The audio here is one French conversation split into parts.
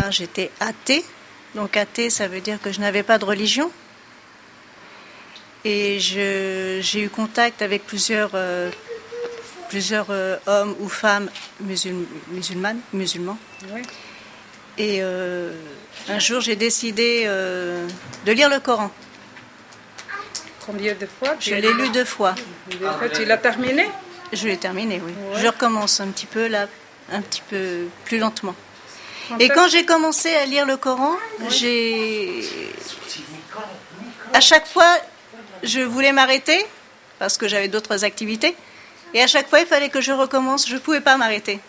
départ, j'étais athée. Donc athée, ça veut dire que je n'avais pas de religion. Et j'ai eu contact avec plusieurs hommes ou femmes musulmans. Oui. Et un jour, j'ai décidé de lire le Coran. Combien de fois? Je l'ai lu 2 fois. Tu l'as terminé? Je l'ai terminé, oui. Ouais. Je recommence un petit peu là, un petit peu plus lentement. Et quand j'ai commencé à lire le Coran, à chaque fois, je voulais m'arrêter parce que j'avais d'autres activités. Et à chaque fois, il fallait que je recommence. Je ne pouvais pas m'arrêter.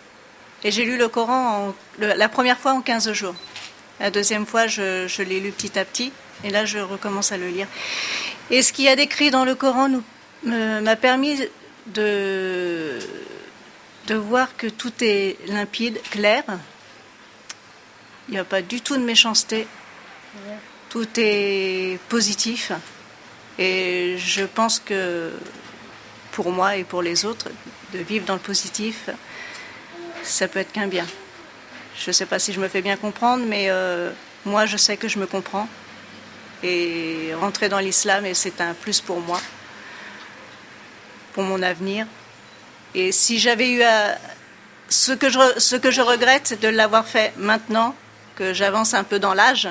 Et j'ai lu le Coran la première fois en 15 jours. La deuxième fois, je l'ai lu petit à petit. Et là, je recommence à le lire. Et ce qu'il y a décrit dans le Coran m'a permis de voir que tout est limpide, clair. Il n'y a pas du tout de méchanceté. Tout est positif. Et je pense que pour moi et pour les autres, de vivre dans le positif, ça peut être qu'un bien. Je ne sais pas si je me fais bien comprendre, mais moi je sais que je me comprends. Et rentrer dans l'islam, c'est un plus pour moi, pour mon avenir. Et si j'avais eu ce que je regrette, c'est de l'avoir fait maintenant, que j'avance un peu dans l'âge.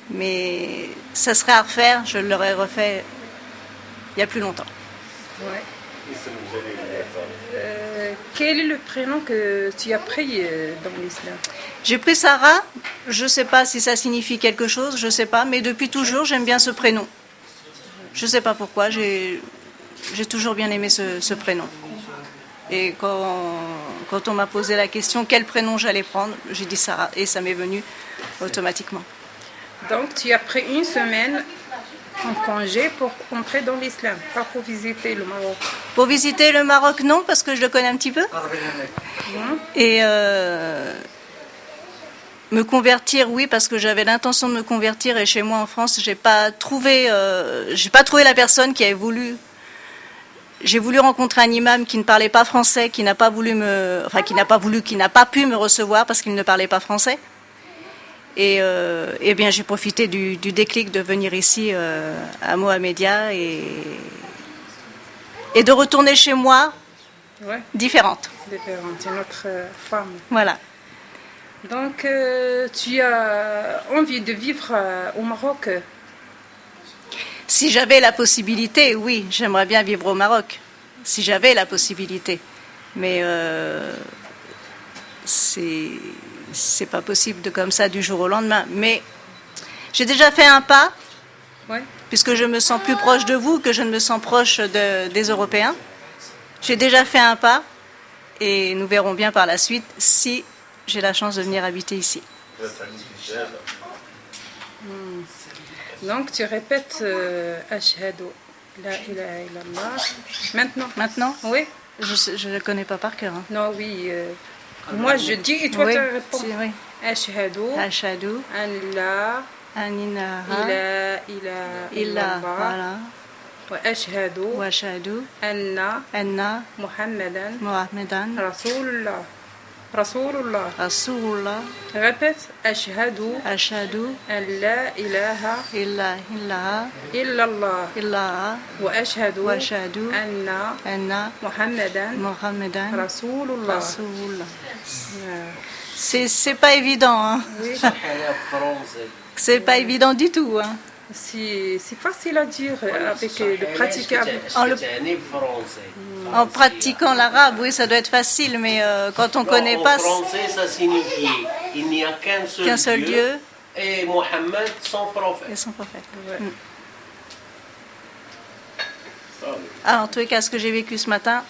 Mais ça serait à refaire, je l'aurais refait il y a plus longtemps. Ouais. Quel est le prénom que tu as pris dans l'islam? J'ai pris Sarah, je ne sais pas si ça signifie quelque chose, je ne sais pas, mais depuis toujours j'aime bien ce prénom. Je ne sais pas pourquoi, j'ai toujours bien aimé ce prénom. Et quand on m'a posé la question quel prénom j'allais prendre, j'ai dit Sarah et ça m'est venu automatiquement. Donc tu as pris une semaine en congé pour entrer dans l'islam, pas pour visiter le Maroc. Pour visiter le Maroc, non, parce que je le connais un petit peu. Et me convertir, oui, parce que j'avais l'intention de me convertir. Et chez moi en France, j'ai pas trouvé la personne qui avait voulu. J'ai voulu rencontrer un imam qui ne parlait pas français, qui n'a pas pu me recevoir parce qu'il ne parlait pas français. Et bien j'ai profité du déclic de venir ici à Mohamedia et de retourner chez moi différente. Différente, une autre femme. Voilà. Donc tu as envie de vivre au Maroc? Si j'avais la possibilité, oui, j'aimerais bien vivre au Maroc. Si j'avais la possibilité. Mais c'est pas possible de comme ça du jour au lendemain. Mais j'ai déjà fait un pas, puisque je me sens plus proche de vous que je ne me sens proche des Européens. J'ai déjà fait un pas et nous verrons bien par la suite si j'ai la chance de venir habiter ici. Donc tu répètes Ashhadu la ilaha illallah. Maintenant? Oui. Je ne le connais pas par cœur. Hein. Non, oui. Moi je dis et toi tu réponds. Oui. Ashhadu an la ilaha illallah. وأشهد أن محمدا رسول الله. Répète. أشهد أن لا إله إلا الله وأشهد أن محمدا رسول الله. C'est pas évident. Hein. Oui. C'est pas évident du tout. Hein. C'est facile à dire avec le praticable. En pratiquant l'arabe, oui, ça doit être facile, mais quand on ne connaît pas... En français, ça signifie il n'y a qu'un seul Dieu et Mohammed, son prophète. Et son prophète. Ouais. Alors, en tous les cas, ce que j'ai vécu ce matin,